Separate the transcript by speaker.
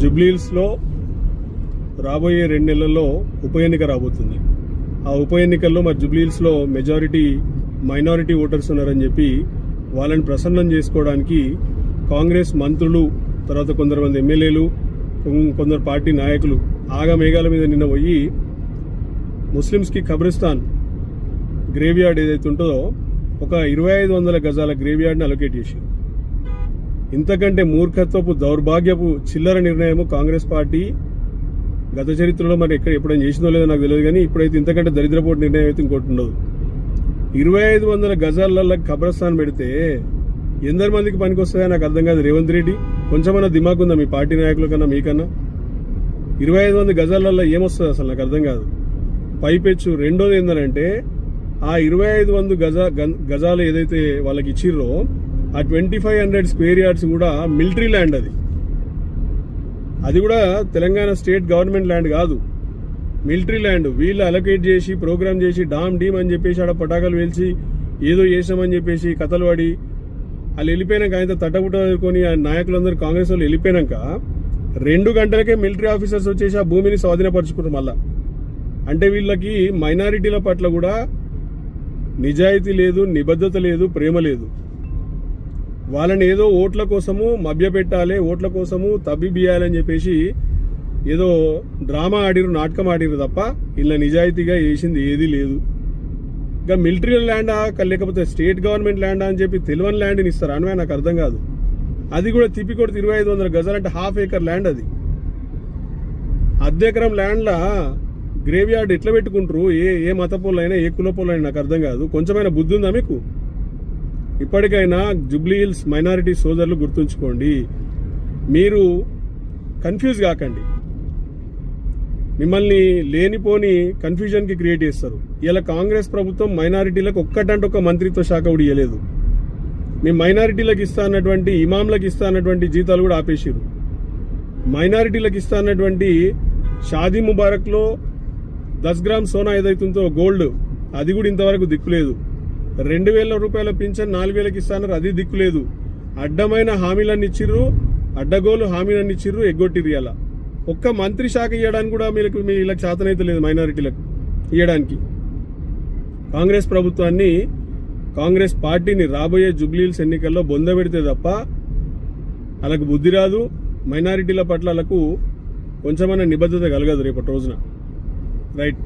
Speaker 1: జూబ్లీహిల్స్లో రాబోయే 2 నెలల్లో ఉప ఎన్నిక రాబోతుంది. ఆ ఉప ఎన్నికల్లో మరి జూబ్లీహిల్స్లో మెజారిటీ మైనారిటీ ఓటర్స్ ఉన్నారని చెప్పి వాళ్ళని ప్రసన్నం చేసుకోవడానికి కాంగ్రెస్ మంత్రులు, తర్వాత కొందరు ఎమ్మెల్యేలు, కొందరు పార్టీ నాయకులు ఆగమేఘాల మీద నిన్న పోయి ముస్లిమ్స్కి ఖబ్రిస్తాన్ గ్రేవ్ యార్డ్ ఏదైతే ఉంటుందో ఒక 2500 గజాల గ్రేవ్ యార్డ్ని అలొకేట్ చేశారు. ఇంతకంటే మూర్ఖత్వపు, దౌర్భాగ్యపు, చిల్లర నిర్ణయము కాంగ్రెస్ పార్టీ గత చరిత్రలో మరి ఎప్పుడైనా చేసిందో లేదో నాకు తెలియదు, కానీ ఇప్పుడైతే ఇంతకంటే దరిద్రపోటు నిర్ణయం అయితే ఇంకోటి ఉండదు. 2500 గజాలలో ఖబ్రస్థాన్ పెడితే ఎందరి మందికి పనికి వస్తాయో నాకు అర్థం కాదు. రేవంత్ రెడ్డి కొంచెమన్నా దిమాగ్ ఉందా మీ పార్టీ నాయకుల కన్నా, మీకన్నా? 2500 గజాలలో ఏమొస్తుంది అసలు నాకు అర్థం కాదు. పైపెచ్చు. రెండోది ఏంటంటే ఆ 2500 గజాలు ఏదైతే వాళ్ళకి ఇచ్చిర్రో ఆ 2500 స్క్వేర్ యార్డ్స్ కూడా మిలిటరీ ల్యాండ్. అది కూడా తెలంగాణ స్టేట్ గవర్నమెంట్ ల్యాండ్ కాదు, మిలిటరీ ల్యాండ్. వీళ్ళు అలొకేట్ చేసి ప్రోగ్రామ్ చేసి డామ్ డీమ్ అని చెప్పేసి ఆడ పటాకాలు వేల్చి ఏదో చేసామని చెప్పేసి కథలు పడి వాళ్ళు వెళ్ళిపోయినాక ఆయన తట్టబుట్టుకొని ఆ నాయకులందరూ కాంగ్రెస్ వాళ్ళు వెళ్ళిపోయినాక 2 గంటలకే మిలిటరీ ఆఫీసర్స్ వచ్చేసి ఆ భూమిని స్వాధీనపరుచుకున్నారు మళ్ళా. అంటే వీళ్ళకి మైనారిటీల పట్ల కూడా నిజాయితీ లేదు, నిబద్ధత లేదు, ప్రేమ లేదు. వాళ్ళని ఏదో ఓట్ల కోసము మభ్యపెట్టాలి, ఓట్ల కోసము తబ్బిబియాలని చెప్పేసి ఏదో డ్రామా ఆడిరు, నాటకం ఆడిరు తప్ప ఇలా నిజాయితీగా చేసింది ఏదీ లేదు. ఇంకా మిలిటరీ ల్యాండా లేకపోతే స్టేట్ గవర్నమెంట్ ల్యాండా అని చెప్పి తెలియని ల్యాండ్ని ఇస్తారు అనవే నాకు అర్థం కాదు. అది కూడా తిప్పికొడితే 2500 గజాలు అంటే ½ ఏకర్ ల్యాండ్. అది అర్ధెకరం ల్యాండ్లా గ్రేవ్ యార్డ్ ఎట్లా పెట్టుకుంటారు? ఏ మత పోలైనా, ఏ కుల పోలైనా నాకు అర్థం కాదు. కొంచెమైనా బుద్ధి ఉందా మీకు? ఇప్పటికైనా జూబ్లీహిల్స్ మైనారిటీ సోదరులు గుర్తుంచుకోండి, మీరు కన్ఫ్యూజ్ కాకండి. మిమ్మల్ని లేనిపోని కన్ఫ్యూజన్కి క్రియేట్ చేస్తారు. ఇలా కాంగ్రెస్ ప్రభుత్వం మైనారిటీలకు ఒక్క మంత్రిత్వ శాఖ కూడా ఇవ్వలేదు. మీ మైనారిటీలకు ఇస్తా అన్నటువంటి, ఇమాంలకు ఇస్తా అన్నటువంటి జీతాలు కూడా ఆపేసారు. మైనారిటీలకు ఇస్తా అన్నటువంటి షాదీ ముబారక్లో 10 గ్రామ్ సోనా ఏదైతుందో గోల్డ్, అది కూడా ఇంతవరకు దిక్కులేదు. 2000 రూపాయల పింఛన్ 4000కి ఇస్తాన్నారు, అది దిక్కులేదు. అడ్డమైన హామీలన్నీ ఇచ్చిర్రు, అడ్డగోలు హామీలన్నీ ఇచ్చిర్రు, ఎగ్గొట్టిర్రు. ఇలా ఒక్క మంత్రి శాఖ ఇవ్వడానికి కూడా వీళ్ళకి చేతనైతే లేదు మైనారిటీలకు ఇవ్వడానికి. కాంగ్రెస్ ప్రభుత్వాన్ని, కాంగ్రెస్ పార్టీని రాబోయే జూబ్లీహిల్స్ ఎన్నికల్లో బొందబెడితే తప్ప వాళ్ళకు బుద్ధి రాదు. మైనారిటీల పట్ల వాళ్ళకు కొంచెమైనా నిబద్ధత కలగదు రేపటి రోజున. రైట్.